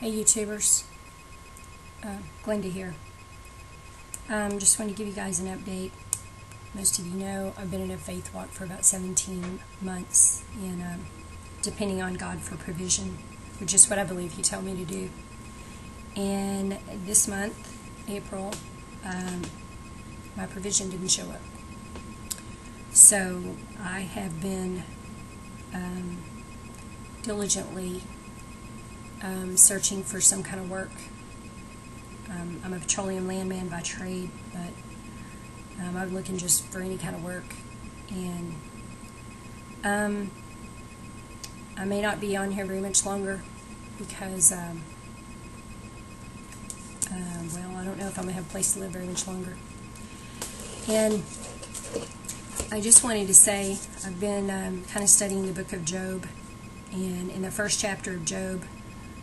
Hey YouTubers, Glenda here. Just want to give you guys an update. Most of you know I've been in a faith walk for about 17 months and depending on God for provision, which is what I believe He told me to do. And this month, April, my provision didn't show up. So I have been diligently searching for some kind of work. I'm a petroleum landman by trade, but I'm looking just for any kind of work. And I may not be on here very much longer because, well, I don't know if I'm going to have a place to live very much longer. And I just wanted to say I've been kind of studying the book of Job. And in the first chapter of Job,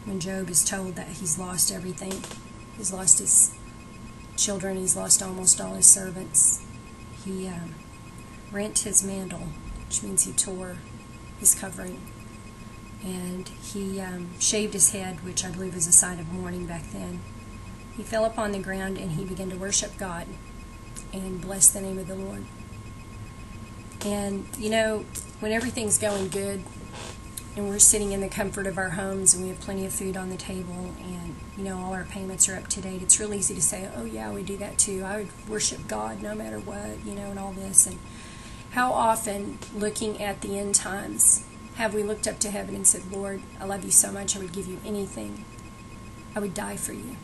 when Job is told that he's lost everything, he's lost his children, he's lost almost all his servants, he rent his mantle, which means he tore his covering, and he shaved his head, which I believe was a sign of mourning back then. He fell upon the ground and he began to worship God and bless the name of the Lord. And you know, when everything's going good and we're sitting in the comfort of our homes and we have plenty of food on the table and, you know, all our payments are up to date, it's real easy to say, oh yeah, we do that too. I would worship God no matter what, you know, and all this. And how often, looking at the end times, have we looked up to heaven and said, Lord, I love you so much, I would give you anything. I would die for you.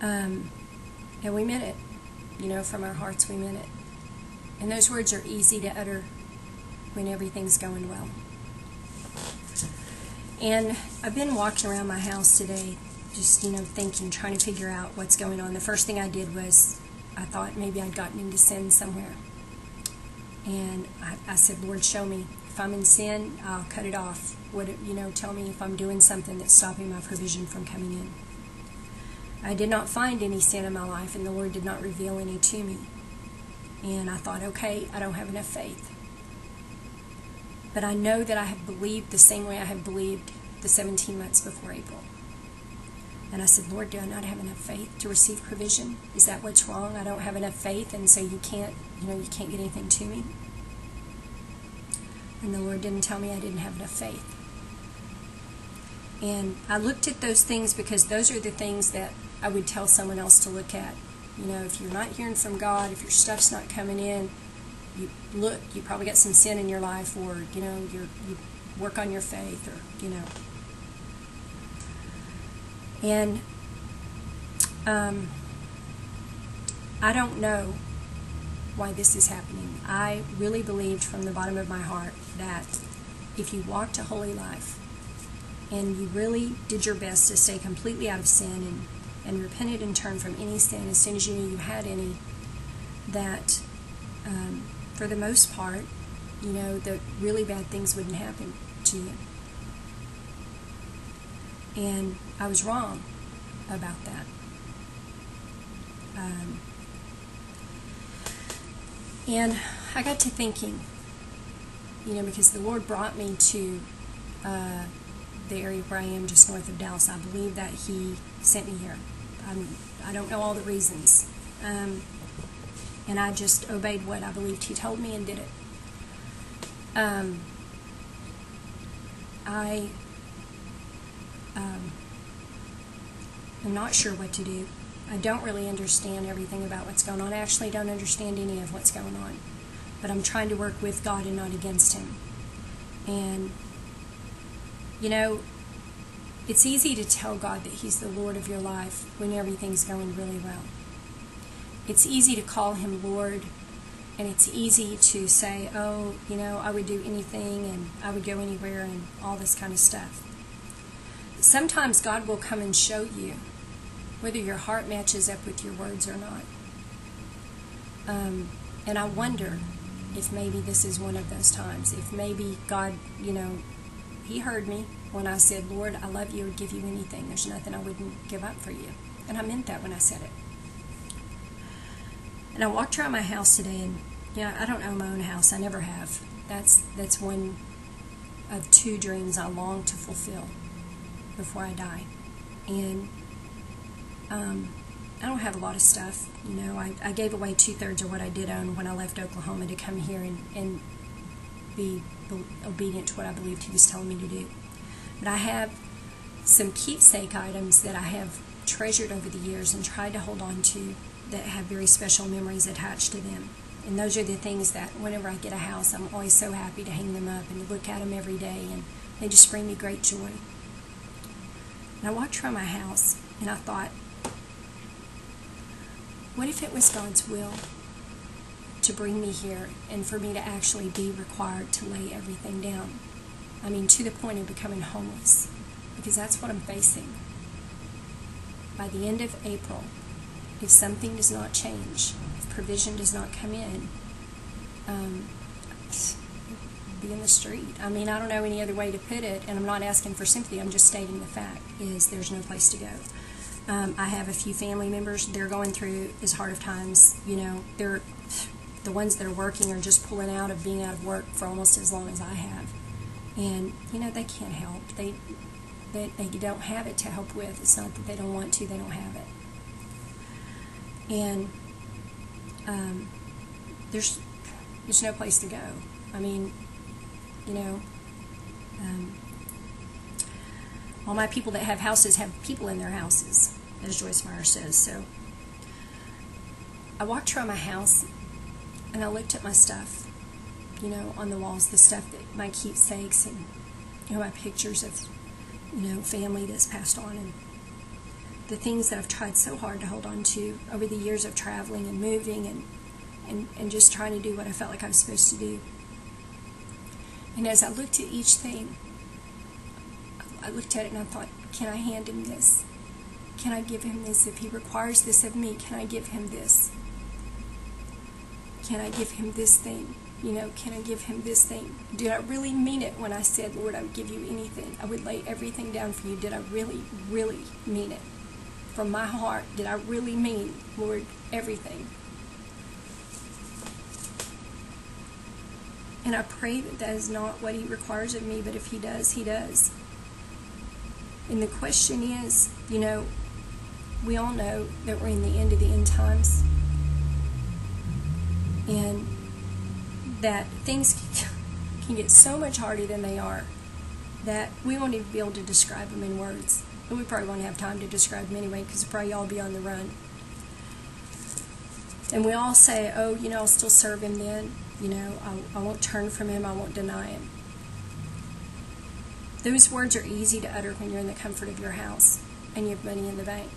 And we meant it. You know, from our hearts we meant it. And those words are easy to utter when everything's going well. And I've been walking around my house today, just, you know, thinking, trying to figure out what's going on. The first thing I did was, I thought maybe I'd gotten into sin somewhere. And I said, Lord, show me. If I'm in sin, I'll cut it off. You know, tell me if I'm doing something that's stopping my provision from coming in. I did not find any sin in my life, and the Lord did not reveal any to me. And I thought, okay, I don't have enough faith. But I know that I have believed the same way I have believed the 17 months before April. And I said, Lord, do I not have enough faith to receive provision? Is that what's wrong? I don't have enough faith, and so you can't get anything to me? And the Lord didn't tell me I didn't have enough faith. And I looked at those things because those are the things that I would tell someone else to look at. You know, if you're not hearing from God, if your stuff's not coming in, you probably got some sin in your life, or, you know, you work on your faith, or, you know. And I don't know why this is happening. I really believed from the bottom of my heart that if you walked a holy life and you really did your best to stay completely out of sin and repented and turned from any sin as soon as you knew you had any, that for the most part, you know, the really bad things wouldn't happen to you. And I was wrong about that. And I got to thinking, you know, because the Lord brought me to the area where I am just north of Dallas. I believe that He sent me here. I don't know all the reasons. And I just obeyed what I believed He told me and did it. I am not sure what to do. I don't really understand everything about what's going on. I actually don't understand any of what's going on. But I'm trying to work with God and not against Him. And, you know, it's easy to tell God that He's the Lord of your life when everything's going really well. It's easy to call Him Lord, and it's easy to say, oh, you know, I would do anything and I would go anywhere and all this kind of stuff. Sometimes God will come and show you whether your heart matches up with your words or not. And I wonder if maybe this is one of those times. If maybe God, you know, He heard me when I said, Lord, I love you, I would give you anything. There's nothing I wouldn't give up for you. And I meant that when I said it. And I walked around my house today, and, you know, I don't own my own house. I never have. That's one of 2 dreams I long to fulfill before I die. And I don't have a lot of stuff. You know, I gave away 2/3 of what I did own when I left Oklahoma to come here and be obedient to what I believed he was telling me to do. But I have some keepsake items that I have treasured over the years and tried to hold on to that have very special memories attached to them. And those are the things that whenever I get a house, I'm always so happy to hang them up and to look at them every day, and they just bring me great joy. And I walked around my house and I thought, what if it was God's will to bring me here and for me to actually be required to lay everything down? I mean, to the point of becoming homeless, because that's what I'm facing. By the end of April, if something does not change, if provision does not come in, be in the street. I mean, I don't know any other way to put it, and I'm not asking for sympathy, I'm just stating the fact, is there's no place to go. I have a few family members, they're going through as hard of times, you know, they're the ones that are working are just pulling out of being out of work for almost as long as I have. And, you know, they can't help. They don't have it to help with. It's not that they don't want to, they don't have it. And there's no place to go. I mean, you know, all my people that have houses have people in their houses, as Joyce Meyer says. So I walked around my house and I looked at my stuff, you know, on the walls, the stuff that my keepsakes and, you know, my pictures of, you know, family that's passed on, and the things that I've tried so hard to hold on to over the years of traveling and moving and just trying to do what I felt like I was supposed to do. And as I looked at each thing, I looked at it and I thought, can I hand him this? Can I give him this? If he requires this of me, can I give him this? Can I give him this thing? You know, can I give him this thing? Did I really mean it when I said, Lord, I would give you anything? I would lay everything down for you. Did I really, really mean it? From my heart, did I really mean, Lord, everything? And I pray that that is not what he requires of me, but if he does, he does. And the question is, you know, we all know that we're in the end of the end times, and that things can get so much harder than they are that we won't even be able to describe them in words. And we probably won't have time to describe them anyway, because we'll probably all be on the run. And we all say, oh, you know, I'll still serve him then. You know, I won't turn from him. I won't deny him. Those words are easy to utter when you're in the comfort of your house and you have money in the bank.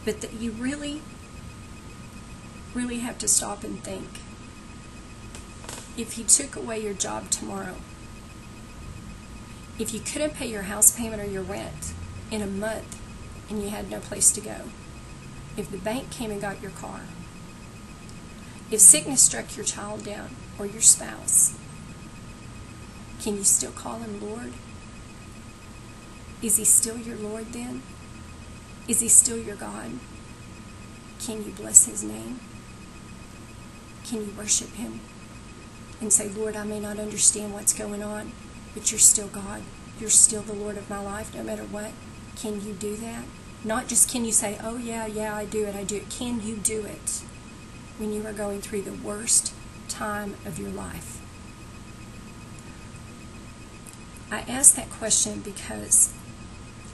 But that you really, really have to stop and think. If he took away your job tomorrow, if you couldn't pay your house payment or your rent in a month and you had no place to go, if the bank came and got your car, if sickness struck your child down or your spouse, can you still call him Lord? Is he still your Lord then? Is he still your God? Can you bless his name? Can you worship him and say, Lord, I may not understand what's going on, but you're still God. You're still the Lord of my life, no matter what. Can you do that? Not just can you say, oh yeah, I do it. Can you do it when you are going through the worst time of your life? I ask that question because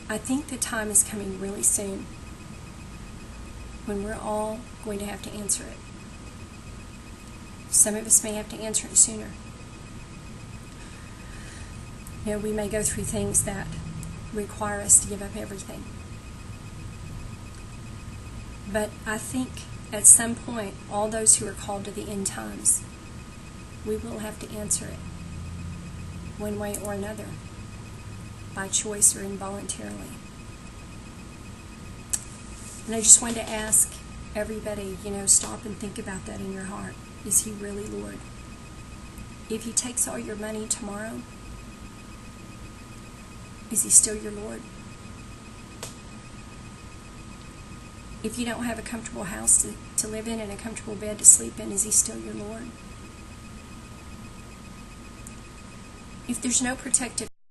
I think the time is coming really soon when we're all going to have to answer it. Some of us may have to answer it sooner. You know, we may go through things that require us to give up everything. But I think at some point, all those who are called to the end times, we will have to answer it one way or another, by choice or involuntarily. And I just wanted to ask everybody, you know, stop and think about that in your heart. Is he really Lord? If he takes all your money tomorrow, is he still your Lord? If you don't have a comfortable house to live in and a comfortable bed to sleep in, is he still your Lord? if there's no protective